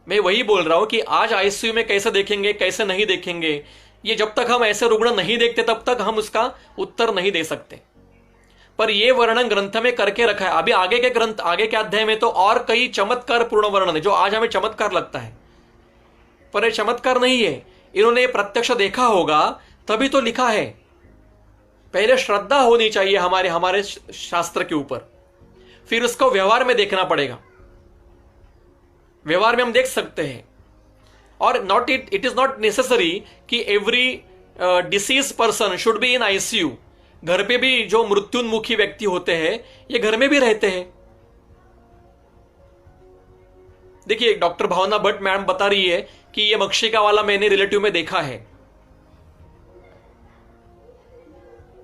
मैं वही बोल रहा हूं कि आज आईसीयू में कैसे देखेंगे कैसे नहीं देखेंगे, ये जब तक हम ऐसे रुग्ण नहीं देखते तब तक हम उसका उत्तर नहीं दे सकते। पर यह वर्णन ग्रंथ में करके रखा है। अभी आगे के ग्रंथ, आगे के अध्याय में तो और कई चमत्कार पूर्ण वर्णन है जो आज हमें चमत्कार लगता है, पर यह चमत्कार नहीं है। इन्होंने प्रत्यक्ष देखा होगा तभी तो लिखा है। पहले श्रद्धा होनी चाहिए हमारे शास्त्र के ऊपर, फिर उसको व्यवहार में देखना पड़ेगा। व्यवहार में हम देख सकते हैं। और इट इज नॉट नेसेसरी कि every disease person should be in ICU. घर पे भी जो मृत्युन्मुखी व्यक्ति होते हैं ये घर में भी रहते हैं। देखिए डॉक्टर भावना भट्ट मैडम बता रही है कि ये मक्षिका वाला मैंने रिलेटिव में देखा है।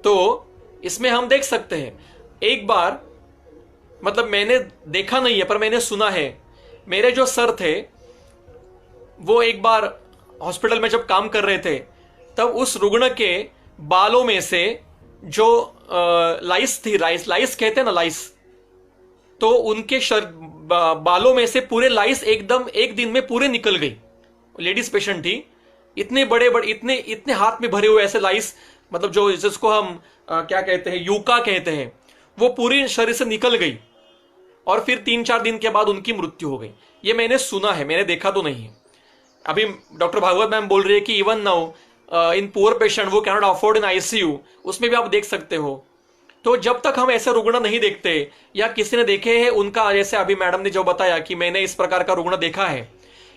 तो इसमें हम देख सकते हैं, एक बार, मतलब मैंने देखा नहीं है पर मैंने सुना है। मेरे जो सर थे वो एक बार हॉस्पिटल में जब काम कर रहे थे तब उस रुग्ण के बालों में से जो लाइस थी, लाइस कहते हैं ना, लाइस, तो उनके बालों में से पूरे लाइस एकदम एक दिन में पूरे निकल गई। लेडीज पेशेंट थी, इतने बड़े बड़े, इतने हाथ में भरे हुए ऐसे लाइस, मतलब जो जिसको हम क्या कहते हैं, यूका कहते हैं, वो पूरी शरीर से निकल गई और फिर 3-4 दिन के बाद उनकी मृत्यु हो गई। ये मैंने सुना है, मैंने देखा तो नहीं है। अभी डॉक्टर भागवत मैम बोल रही है कि even now in poor patient वो can not afford in ICU, उसमें भी आप देख सकते हो। तो जब तक हम ऐसे रुग्ण नहीं देखते या किसी ने देखे हैं उनका, जैसे अभी मैडम ने जो बताया कि मैंने इस प्रकार का रुग्ण देखा है,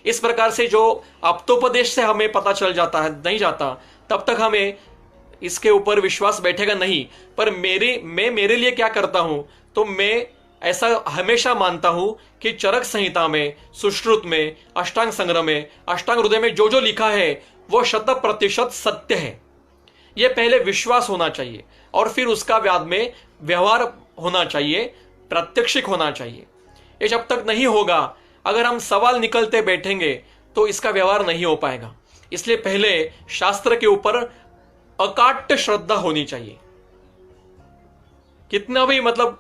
इस प्रकार से जो आप्तोपदेश से हमें पता चल जाता है, नहीं जाता, तब तक हमें इसके ऊपर विश्वास बैठेगा नहीं। पर मेरे लिए क्या करता हूं, तो मैं ऐसा हमेशा मानता हूं कि चरक संहिता में, सुश्रुत में, अष्टांग संग्रह में, अष्टांग हृदय में जो जो लिखा है वो 100% सत्य है। यह पहले विश्वास होना चाहिए और फिर उसका बाद में व्यवहार होना चाहिए, प्रात्यक्षिक होना चाहिए। ये जब तक नहीं होगा, अगर हम सवाल निकलते बैठेंगे तो इसका व्यवहार नहीं हो पाएगा। इसलिए पहले शास्त्र के ऊपर अकाट्य श्रद्धा होनी चाहिए। कितना भी, मतलब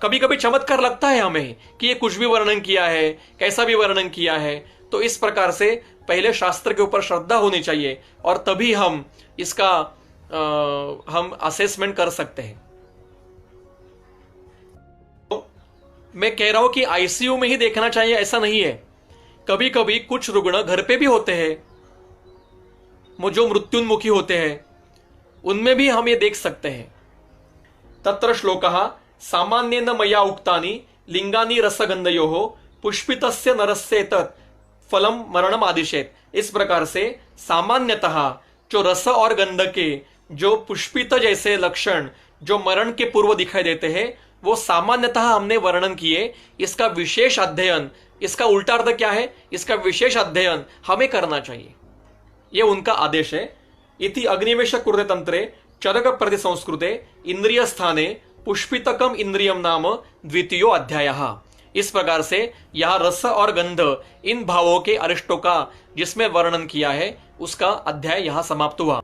कभी कभी चमत्कार लगता है हमें कि ये कुछ भी वर्णन किया है, कैसा भी वर्णन किया है, तो इस प्रकार से पहले शास्त्र के ऊपर श्रद्धा होनी चाहिए और तभी हम इसका हम असेसमेंट कर सकते हैं। तो मैं कह रहा हूं कि आईसीयू में ही देखना चाहिए ऐसा नहीं है। कभी कभी कुछ रुग्ण घर पे भी होते हैं, जो मृत्युन्मुखी होते हैं, उनमें भी हम ये देख सकते हैं। तत्र श्लोकः सामान्येन मया उक्तानि लिंगानि रसगंधयोः पुष्पितस्य नरस्य तत् फलम मरणम आदिशेत। इस प्रकार से सामान्यतः जो रस और गंध के जो पुष्पित जैसे लक्षण जो मरण के पूर्व दिखाई देते हैं वो सामान्यतः हमने वर्णन किए। इसका विशेष अध्ययन, इसका उल्टा अर्थ क्या है, इसका विशेष अध्ययन हमें करना चाहिए, ये उनका आदेश है। इति अग्निवेश कुर्ते तंत्रे चरक प्रतिसंस्कृते इंद्रिय स्थाने पुष्पितकम इंद्रियम नाम द्वितीयो अध्यायः। इस प्रकार से यह रस और गंध इन भावों के अरिष्टों का जिसमें वर्णन किया है उसका अध्याय यहां समाप्त हुआ।